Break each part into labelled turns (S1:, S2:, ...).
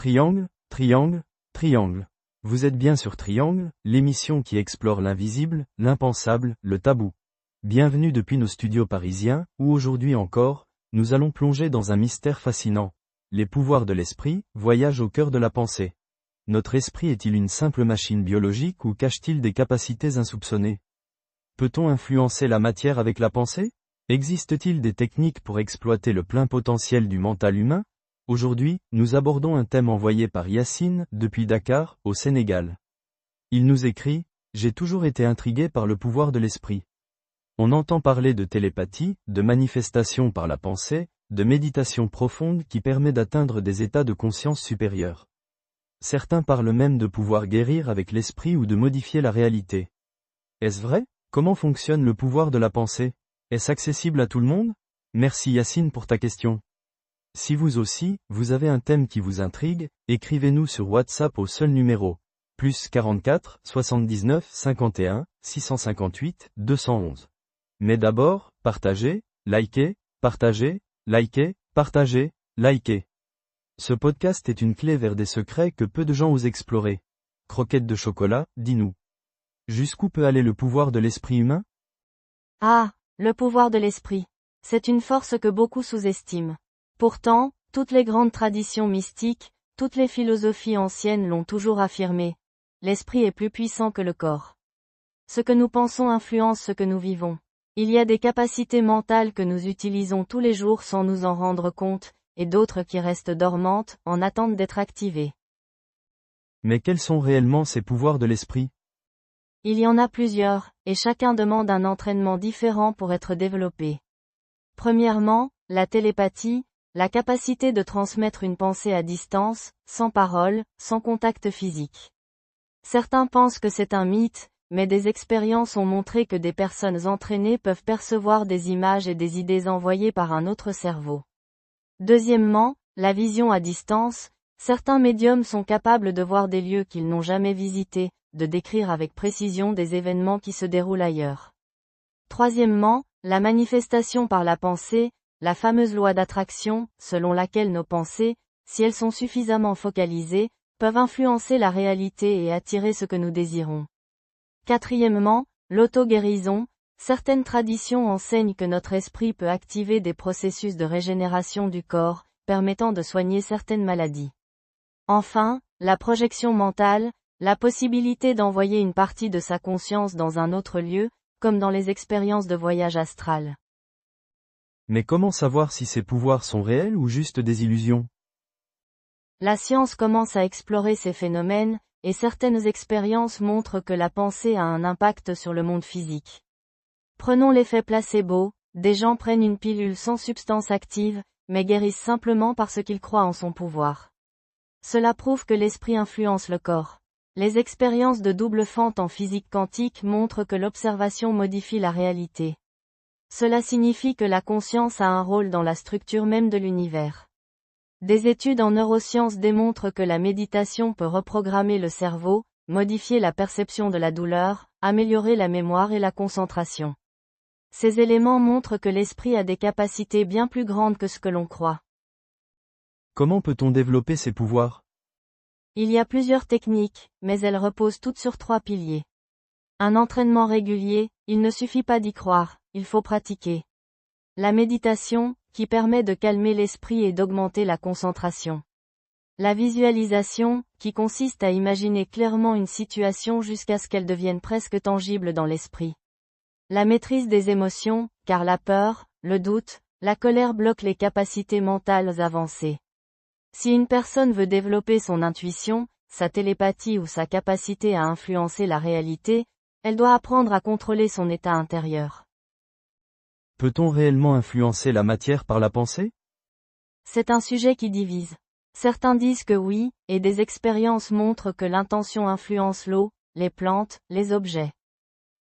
S1: Triangle, triangle, triangle. Vous êtes bien sur Triangle, l'émission qui explore l'invisible, l'impensable, le tabou. Bienvenue depuis nos studios parisiens, où aujourd'hui encore, nous allons plonger dans un mystère fascinant. Les pouvoirs de l'esprit, voyage au cœur de la pensée. Notre esprit est-il une simple machine biologique ou cache-t-il des capacités insoupçonnées? Peut-on influencer la matière avec la pensée? Existe-t-il des techniques pour exploiter le plein potentiel du mental humain? Aujourd'hui, nous abordons un thème envoyé par Yacine, depuis Dakar, au Sénégal. Il nous écrit « J'ai toujours été intrigué par le pouvoir de l'esprit. On entend parler de télépathie, de manifestation par la pensée, de méditation profonde qui permet d'atteindre des états de conscience supérieurs. Certains parlent même de pouvoir guérir avec l'esprit ou de modifier la réalité. Est-ce vrai? Comment fonctionne le pouvoir de la pensée? Est-ce accessible à tout le monde? Merci Yacine pour ta question. Si vous aussi, vous avez un thème qui vous intrigue, écrivez-nous sur WhatsApp au seul numéro, plus 44 79 51 658 211. Mais d'abord, partagez, likez, partagez, likez, partagez, likez. Ce podcast est une clé vers des secrets que peu de gens osent explorer. Croquette de chocolat, dis-nous. Jusqu'où peut aller le pouvoir de l'esprit humain?
S2: Ah, le pouvoir de l'esprit. C'est une force que beaucoup sous-estiment. Pourtant, toutes les grandes traditions mystiques, toutes les philosophies anciennes l'ont toujours affirmé. L'esprit est plus puissant que le corps. Ce que nous pensons influence ce que nous vivons. Il y a des capacités mentales que nous utilisons tous les jours sans nous en rendre compte, et d'autres qui restent dormantes, en attente d'être activées.
S1: Mais quels sont réellement ces pouvoirs de l'esprit?
S2: Il y en a plusieurs, et chacun demande un entraînement différent pour être développé. Premièrement, la télépathie, la capacité de transmettre une pensée à distance, sans parole, sans contact physique. Certains pensent que c'est un mythe, mais des expériences ont montré que des personnes entraînées peuvent percevoir des images et des idées envoyées par un autre cerveau. Deuxièmement, la vision à distance, certains médiums sont capables de voir des lieux qu'ils n'ont jamais visités, de décrire avec précision des événements qui se déroulent ailleurs. Troisièmement, la manifestation par la pensée, la fameuse loi d'attraction, selon laquelle nos pensées, si elles sont suffisamment focalisées, peuvent influencer la réalité et attirer ce que nous désirons. Quatrièmement, l'auto-guérison, certaines traditions enseignent que notre esprit peut activer des processus de régénération du corps, permettant de soigner certaines maladies. Enfin, la projection mentale, la possibilité d'envoyer une partie de sa conscience dans un autre lieu, comme dans les expériences de voyage astral.
S1: Mais comment savoir si ces pouvoirs sont réels ou juste des illusions?
S2: La science commence à explorer ces phénomènes, et certaines expériences montrent que la pensée a un impact sur le monde physique. Prenons l'effet placebo, des gens prennent une pilule sans substance active, mais guérissent simplement parce qu'ils croient en son pouvoir. Cela prouve que l'esprit influence le corps. Les expériences de double fente en physique quantique montrent que l'observation modifie la réalité. Cela signifie que la conscience a un rôle dans la structure même de l'univers. Des études en neurosciences démontrent que la méditation peut reprogrammer le cerveau, modifier la perception de la douleur, améliorer la mémoire et la concentration. Ces éléments montrent que l'esprit a des capacités bien plus grandes que ce que l'on croit.
S1: Comment peut-on développer ces pouvoirs?
S2: Il y a plusieurs techniques, mais elles reposent toutes sur 3 piliers. Un entraînement régulier, il ne suffit pas d'y croire, il faut pratiquer. La méditation, qui permet de calmer l'esprit et d'augmenter la concentration. La visualisation, qui consiste à imaginer clairement une situation jusqu'à ce qu'elle devienne presque tangible dans l'esprit. La maîtrise des émotions, car la peur, le doute, la colère bloquent les capacités mentales avancées. Si une personne veut développer son intuition, sa télépathie ou sa capacité à influencer la réalité, elle doit apprendre à contrôler son état intérieur.
S1: Peut-on réellement influencer la matière par la pensée?
S2: C'est un sujet qui divise. Certains disent que oui, et des expériences montrent que l'intention influence l'eau, les plantes, les objets.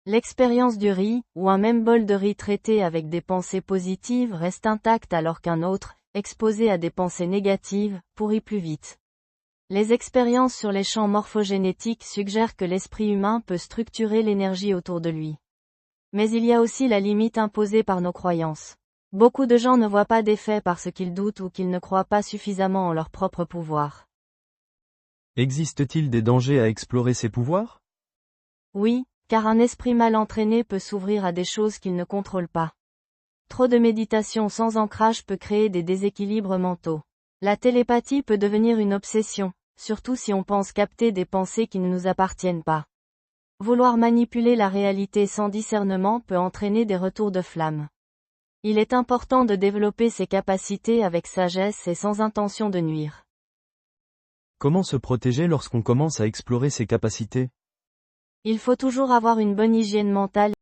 S2: L'expérience du riz, ou un même bol de riz traité avec des pensées positives reste intacte alors qu'un autre, exposé à des pensées négatives, pourrit plus vite. Les expériences sur les champs morphogénétiques suggèrent que l'esprit humain peut structurer l'énergie autour de lui. Mais il y a aussi la limite imposée par nos croyances. Beaucoup de gens ne voient pas d'effet parce qu'ils doutent ou qu'ils ne croient pas suffisamment en leur propre pouvoir.
S1: Existe-t-il des dangers à explorer ces pouvoirs?
S2: Oui, car un esprit mal entraîné peut s'ouvrir à des choses qu'il ne contrôle pas. Trop de méditation sans ancrage peut créer des déséquilibres mentaux. La télépathie peut devenir une obsession, surtout si on pense capter des pensées qui ne nous appartiennent pas. Vouloir manipuler la réalité sans discernement peut entraîner des retours de flamme. Il est important de développer ses capacités avec sagesse et sans intention de nuire.
S1: Comment se protéger lorsqu'on commence à explorer ses capacités?
S2: Il faut toujours avoir une bonne hygiène mentale